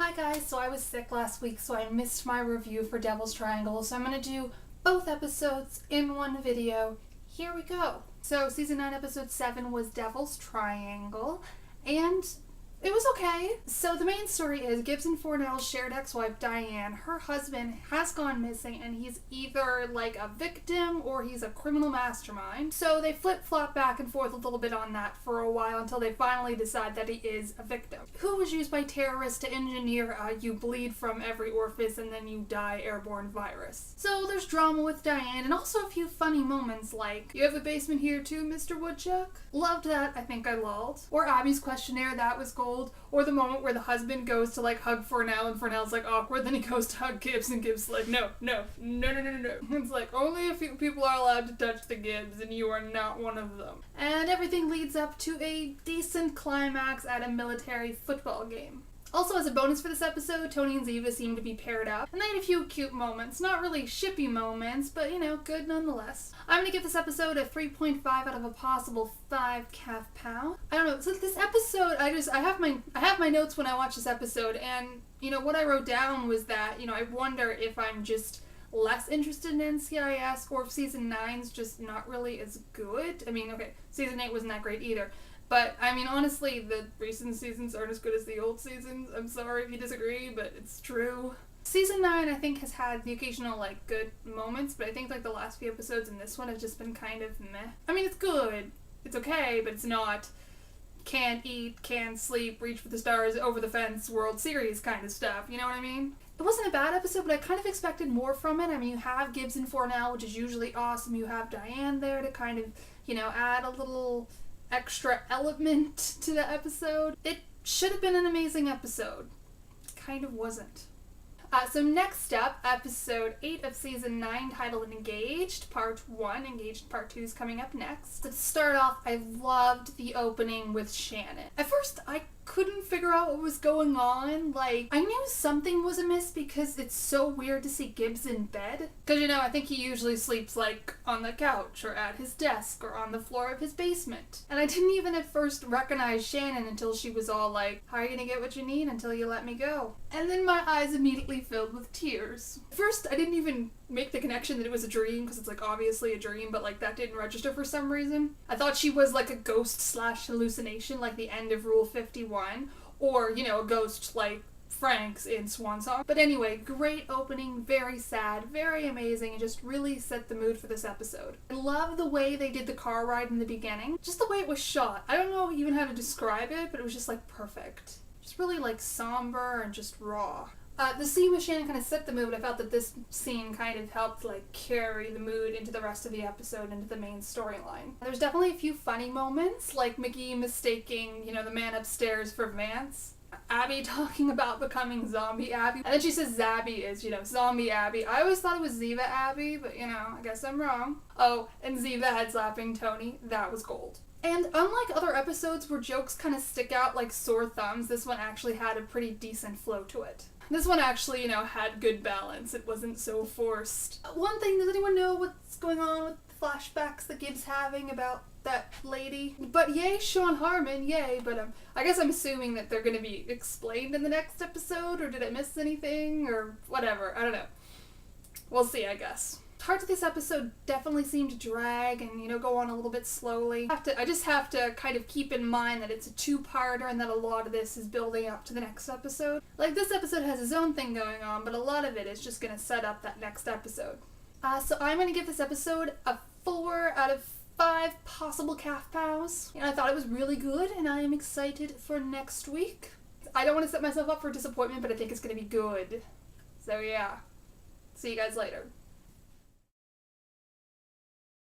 Hi guys, so I was sick last week, so I missed my review for Devil's Triangle, so I'm going to do both episodes in one video. Here we go. So season 9 episode 7 was Devil's Triangle, and it was okay. So the main story is Gibson Fornell's shared ex-wife Diane, her husband has gone missing and he's either like a victim or he's a criminal mastermind. So they flip-flop back and forth a little bit on that for a while until they finally decide that he is a victim. Who was used by terrorists to engineer you bleed from every orifice and then you die airborne virus. So there's drama with Diane and also a few funny moments like, "You have a basement here too, Mr. Woodchuck?" Loved that, I think I lolled. Or Abby's questionnaire, that was gold. Or the moment where the husband goes to like hug Fornell and Fornell's like awkward, then he goes to hug Gibbs and Gibbs like, no. It's like, only a few people are allowed to touch the Gibbs and you are not one of them. And everything leads up to a decent climax at a military football game. Also, as a bonus for this episode, Tony and Ziva seem to be paired up, and they had a few cute moments. Not really shippy moments, but, you know, good nonetheless. I'm gonna give this episode a 3.5 out of a possible 5 calf pound. I don't know, so this episode, I have my notes when I watch this episode, and, you know, what I wrote down was that, you know, I wonder if I'm just less interested in NCIS, or if season 9's just not really as good. I mean, okay, season 8 wasn't that great either. But, I mean, honestly, the recent seasons aren't as good as the old seasons. I'm sorry if you disagree, but it's true. Season 9, I think, has had the occasional, like, good moments, but I think, like, the last few episodes in this one have just been kind of meh. I mean, it's good. It's okay, but it's not can't eat, can't sleep, reach for the stars, over the fence, World Series kind of stuff. You know what I mean? It wasn't a bad episode, but I kind of expected more from it. I mean, you have Gibbs and Fornell, which is usually awesome. You have Diane there to kind of, you know, add a little extra element to the episode. It should have been an amazing episode. Kind of wasn't. So next up, episode 8 of season 9, titled Engaged, part 1. Engaged part 2 is coming up next. So to start off, I loved the opening with Shannon. At first, I couldn't figure out what was going on. Like, I knew something was amiss because it's so weird to see Gibbs in bed. Because, you know, I think he usually sleeps, like, on the couch or at his desk or on the floor of his basement. And I didn't even at first recognize Shannon until she was all like, "How are you gonna get what you need until you let me go?" And then my eyes immediately filled with tears. At first, I didn't even make the connection that it was a dream, because it's, like, obviously a dream, but, like, that didn't register for some reason. I thought she was, like, a ghost/hallucination, like the end of Rule 51, or, you know, a ghost like Frank's in Swan Song. But anyway, great opening, very sad, very amazing, and just really set the mood for this episode. I love the way they did the car ride in the beginning. Just the way it was shot. I don't know even how to describe it, but it was just, like, perfect. Just really, like, somber and just raw. The scene with Shannon kind of set the mood. I felt that this scene kind of helped, like, carry the mood into the rest of the episode, into the main storyline. There's definitely a few funny moments, like McGee mistaking, you know, the man upstairs for Vance. Abby talking about becoming Zombie Abby. And then she says Zabby is, you know, Zombie Abby. I always thought it was Ziva Abby, but, you know, I guess I'm wrong. Oh, and Ziva head slapping Tony. That was gold. And unlike other episodes where jokes kind of stick out like sore thumbs, this one actually had a pretty decent flow to it. This one actually, you know, had good balance. It wasn't so forced. One thing, does anyone know what's going on with the flashbacks that Gibbs having about that lady? But yay, Sean Harmon, yay, but I guess I'm assuming that they're gonna be explained in the next episode, or did I miss anything, or whatever, I don't know. We'll see, I guess. Parts of this episode definitely seem to drag and, you know, go on a little bit slowly. I just have to kind of keep in mind that it's a two-parter and that a lot of this is building up to the next episode. Like, this episode has its own thing going on, but a lot of it is just gonna set up that next episode. So I'm gonna give this episode a 4 out of 5 possible calf pows. And I thought it was really good, and I am excited for next week. I don't want to set myself up for disappointment, but I think it's gonna be good. So yeah. See you guys later.